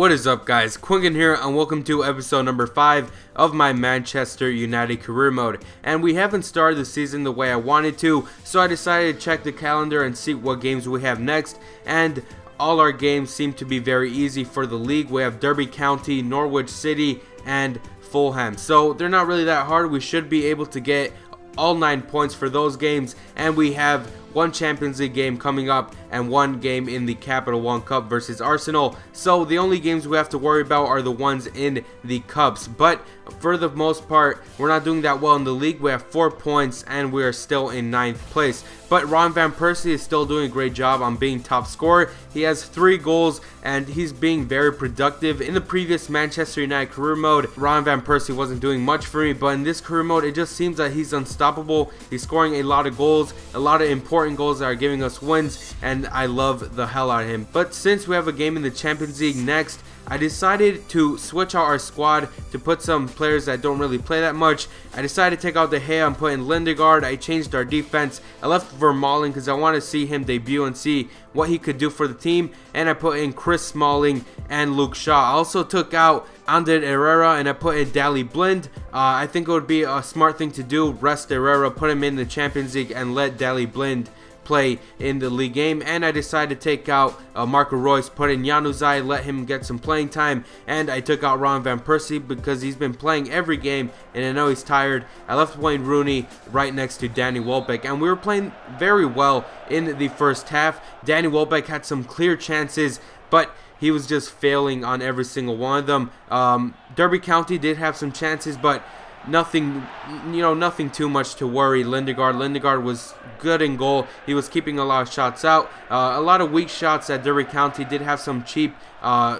What is up, guys? Quinkun here, and welcome to episode number 5 of my Manchester United career mode. And we haven't started the season the way I wanted to, so I decided to check the calendar and see what games we have next. And all our games seem to be very easy for the league. We have Derby County, Norwich City, and Fulham. So they're not really that hard. We should be able to get all 9 points for those games, and we have one Champions League game coming up and one game in the Capital One Cup versus Arsenal. So the only games we have to worry about are the ones in the Cups. But for the most part, we're not doing that well in the league. We have 4 points and we are still in 9th place. But Ron Van Persie is still doing a great job on being top scorer. He has 3 goals and he's being very productive. In the previous Manchester United career mode, Ron Van Persie wasn't doing much for me, but in this career mode, it just seems that he's unstoppable. He's scoring a lot of goals, a lot of important goals that are giving us wins, and I love the hell out of him. But since we have a game in the Champions League next, I decided to switch out our squad to put some players that don't really play that much. I decided to take out De Gea and put in Lindegaard. I changed our defense. I left Vermaelen because I want to see him debut and see what he could do for the team. And I put in Chris Smalling and Luke Shaw. I also took out Ander Herrera and I put in Daley Blind. I think it would be a smart thing to do. Rest Herrera, put him in the Champions League, and let Daley Blind play in the league game. And I decided to take out Marco Reus, put in Januzaj, let him get some playing time, and I took out Ron Van Persie because he's been playing every game and I know he's tired. I left Wayne Rooney right next to Danny Welbeck, and we were playing very well in the first half. Danny Welbeck had some clear chances, but he was just failing on every single one of them. Derby County did have some chances, but nothing too much to worry. Lindegaard was good in goal. He was keeping a lot of shots out. A lot of weak shots at Derby County. Did have some cheap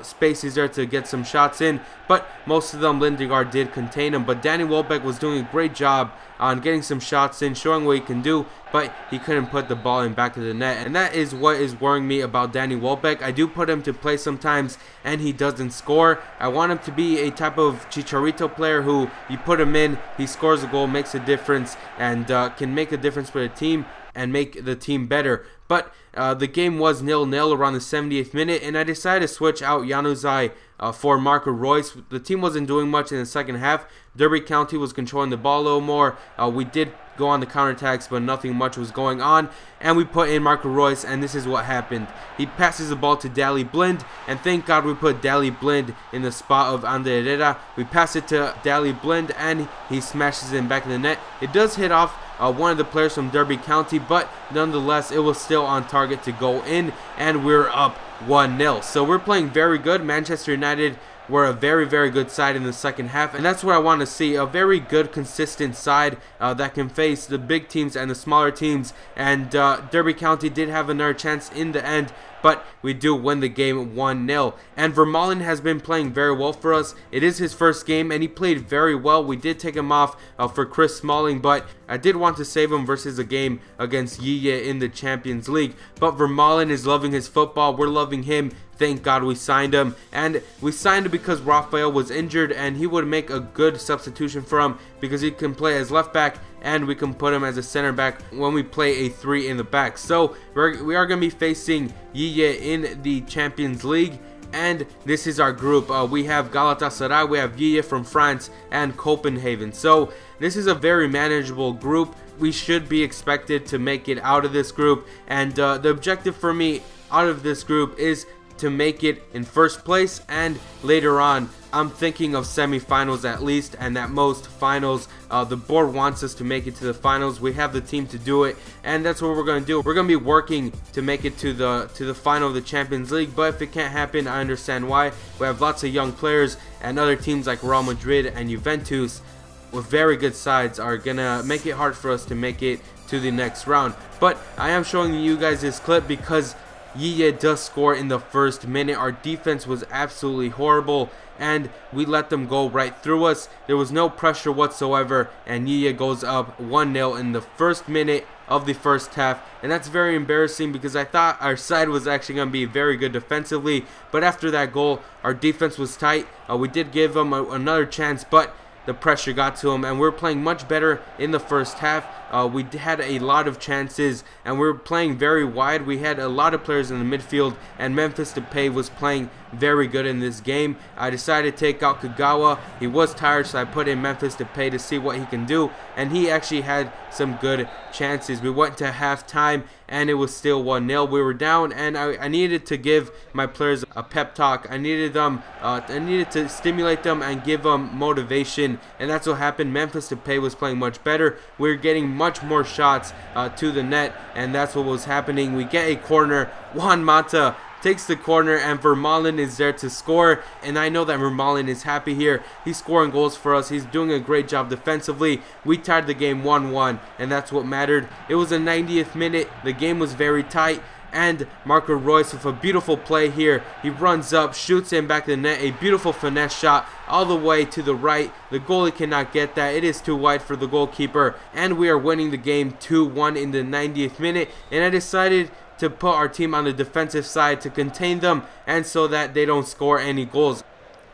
spaces there to get some shots in, but most of them Lindegaard did contain him. But Danny Welbeck was doing a great job on getting some shots in, showing what he can do, but he couldn't put the ball in back of the net, and that is what is worrying me about Danny Welbeck. I do put him to play sometimes and he doesn't score. I want him to be a type of Chicharito player who you put him in, he scores a goal, makes a difference, and can make a difference for the team and make the team better. But the game was 0-0 around the 70th minute, and I decided to switch out Januzaj for Marco Reus. The team wasn't doing much in the second half. Derby County was controlling the ball a little more. We did go on the counterattacks, but nothing much was going on. And we put in Marco Reus, and this is what happened. He passes the ball to Daley Blind, and thank God we put Daley Blind in the spot of Ander Herrera. We pass it to Daley Blind, and he smashes it in back of the net. It does hit off one of the players from Derby County, but nonetheless, it was still on target to go in, and we're up 1-0. So we're playing very good. Manchester United were a very, very good side in the second half, and that's what I want to see, a very good, consistent side that can face the big teams and the smaller teams. And Derby County did have another chance in the end, but we do win the game 1-0. And Vermaelen has been playing very well for us. It is his first game, and he played very well. We did take him off for Chris Smalling, but I did want to save him versus a game against Yeye in the Champions League. But Vermaelen is loving his football. We're loving him. Thank God we signed him, and we signed him because Rafael was injured, and he would make a good substitution for him because he can play as left back, and we can put him as a center back when we play a 3 in the back. So we are going to be facing Yeye in the Champions League, and this is our group. We have Galatasaray, we have Yeye from France, and Copenhagen. So this is a very manageable group. We should be expected to make it out of this group, and the objective for me out of this group is to make it in first place, and later on I'm thinking of semi-finals at least, and at most finals. The board wants us to make it to the finals. We have the team to do it, and that's what we're going to do. We're going to be working to make it to the final of the Champions League, but if it can't happen, I understand why. We have lots of young players, and other teams like Real Madrid and Juventus with very good sides are going to make it hard for us to make it to the next round. But I am showing you guys this clip because Yeye does score in the first minute. Our defense was absolutely horrible, and we let them go right through us. There was no pressure whatsoever, and Yeye goes up 1-0 in the first minute of the first half, and that's very embarrassing because I thought our side was actually going to be very good defensively, but after that goal, our defense was tight. We did give them another chance, but the pressure got to him, and we were playing much better in the first half. We had a lot of chances, and we were playing very wide. We had a lot of players in the midfield, and Memphis Depay was playing very good in this game. I decided to take out Kagawa. He was tired, so I put in Memphis Depay to see what he can do, and he actually had some good chances. We went to halftime, and it was still 1-0. We were down, and I needed to give my players a pep talk. I needed to stimulate them and give them motivation, and that's what happened. Memphis Depay was playing much better. We were getting much more shots to the net, and that's what was happening. We get a corner. Juan Mata takes the corner, and Vermaelen is there to score, and I know that Vermaelen is happy here. He's scoring goals for us. He's doing a great job defensively. We tied the game 1-1, and that's what mattered. It was the 90th minute. The game was very tight, and Marco Reus with a beautiful play here. He runs up, shoots in back of the net, a beautiful finesse shot all the way to the right. The goalie cannot get that. It is too wide for the goalkeeper, and we are winning the game 2-1 in the 90th minute, and I decided to put our team on the defensive side to contain them and so that they don't score any goals.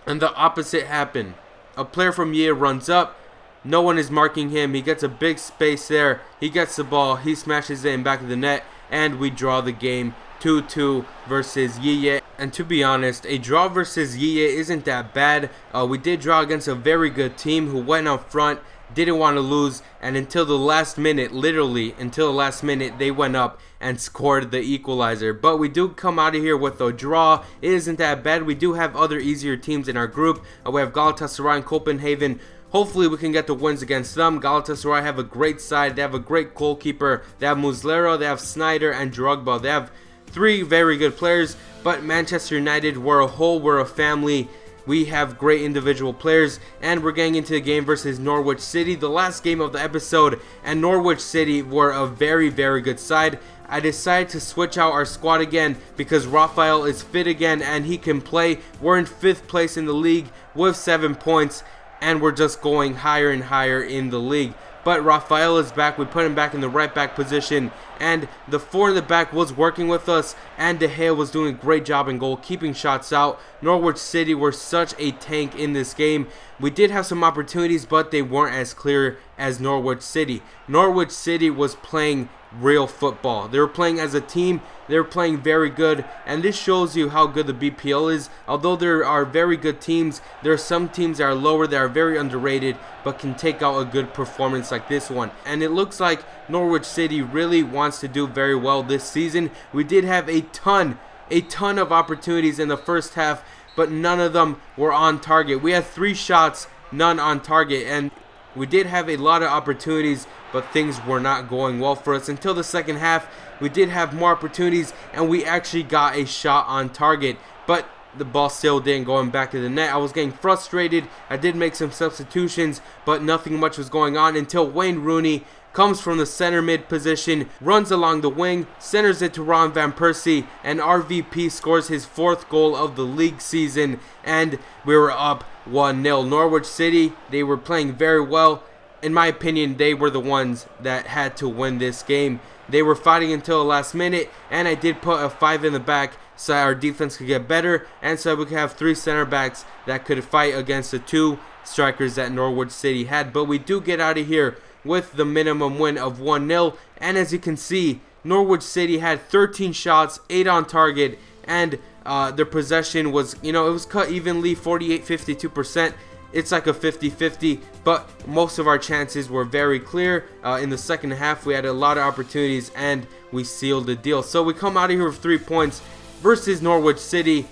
And the opposite happened. A player from Yea runs up. No one is marking him. He gets a big space there. He gets the ball. He smashes it in back of the net, and we draw the game 2-2 versus Yeye. And to be honest, a draw versus Yeye isn't that bad. We did draw against a very good team who went up front, didn't want to lose, and until the last minute, literally until the last minute, they went up and scored the equalizer. But we do come out of here with a draw. It isn't that bad. We do have other easier teams in our group. We have Galatasaray and Copenhagen. Hopefully we can get the wins against them. Galatasaray have a great side. They have a great goalkeeper. They have Muslera, they have Snyder, and Drogba. They have three very good players, but Manchester United, we're a whole, we're a family. We have great individual players, and we're getting into the game versus Norwich City, the last game of the episode, and Norwich City were a very, very good side. I decided to switch out our squad again because Rafael is fit again and he can play. We're in 5th place in the league with 7 points, and we're just going higher and higher in the league. But Rafael is back. We put him back in the right back position, and the 4 in the back was working with us, and De Gea was doing a great job in goal, keeping shots out. Norwich City were such a tank in this game. We did have some opportunities, but they weren't as clear as Norwich City. Norwich City was playing real football. They were playing as a team. They were playing very good, and this shows you how good the BPL is. Although there are very good teams, there are some teams that are lower that are very underrated but can take out a good performance like this one. And it looks like Norwich City really wants to do very well this season. We did have a ton of opportunities in the first half, but none of them were on target. We had 3 shots, none on target, and we did have a lot of opportunities, but things were not going well for us until the second half. We did have more opportunities, and we actually got a shot on target, but the ball still didn't go in back to the net. I was getting frustrated. I did make some substitutions, but nothing much was going on until Wayne Rooney comes from the center mid position, runs along the wing, centers it to Ron Van Persie, and RVP scores his 4th goal of the league season, and we were up 1-0. Norwich City, they were playing very well. In my opinion, they were the ones that had to win this game. They were fighting until the last minute, and I did put a 5 in the back so our defense could get better, and so we could have 3 center backs that could fight against the 2 strikers that Norwich City had. But we do get out of here with the minimum win of 1-0, and as you can see, Norwich City had 13 shots, 8 on target, and their possession was, it was cut evenly, 48-52%. It's like a 50-50, but most of our chances were very clear. In the second half, we had a lot of opportunities, and we sealed the deal. So we come out of here with 3 points versus Norwich City.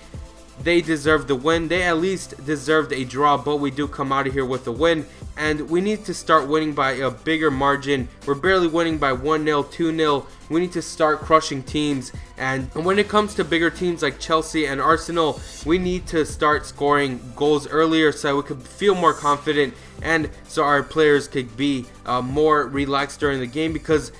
They deserved the win. They at least deserved a draw, but we do come out of here with a win, and we need to start winning by a bigger margin. We're barely winning by 1-0, 2-0. We need to start crushing teams, and when it comes to bigger teams like Chelsea and Arsenal, we need to start scoring goals earlier so we could feel more confident, and so our players could be more relaxed during the game, because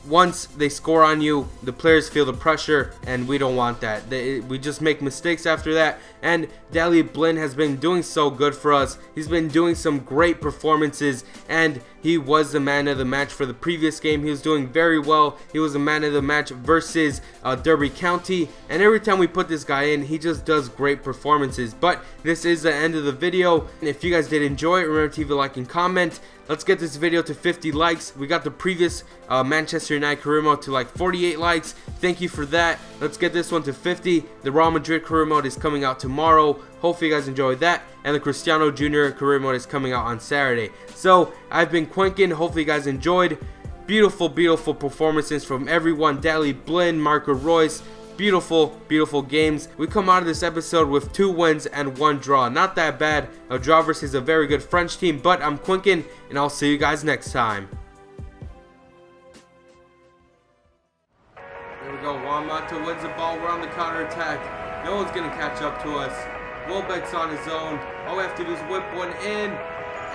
once they score on you, the players feel the pressure, and we don't want that. We just make mistakes after that, And Daley Blind has been doing so good for us. He's been doing some great performances, and he was the man of the match for the previous game. He was doing very well. He was the man of the match versus Derby County, and every time we put this guy in, he just does great performances. But this is the end of the video. And if you guys did enjoy it, remember to leave a like and comment. Let's get this video to 50 likes. We got the previous Manchester United career mode to like 48 likes. Thank you for that. Let's get this one to 50. The Real Madrid career mode is coming out tomorrow. Hopefully you guys enjoyed that. And the Cristiano Jr. career mode is coming out on Saturday. So I've been Quinkun. Hopefully you guys enjoyed. Beautiful, beautiful performances from everyone. Daley Blind, Marco Reus. Beautiful, beautiful games. We come out of this episode with 2 wins and 1 draw. Not that bad. A draw versus a very good French team. But I'm Quinkun, and I'll see you guys next time. There we go. Juan Mata wins the ball. We're on the counter attack. No one's going to catch up to us. Wilbeck's on his own. All we have to do is whip one in.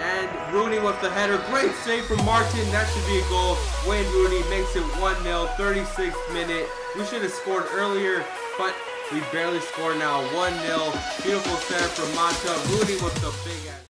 And Rooney with the header. Great save from Martin. That should be a goal. Wayne Rooney makes it 1-0. 36th minute. We should have scored earlier, but we barely scored now. 1-0. Beautiful center from Mata. Rooney with the big ass.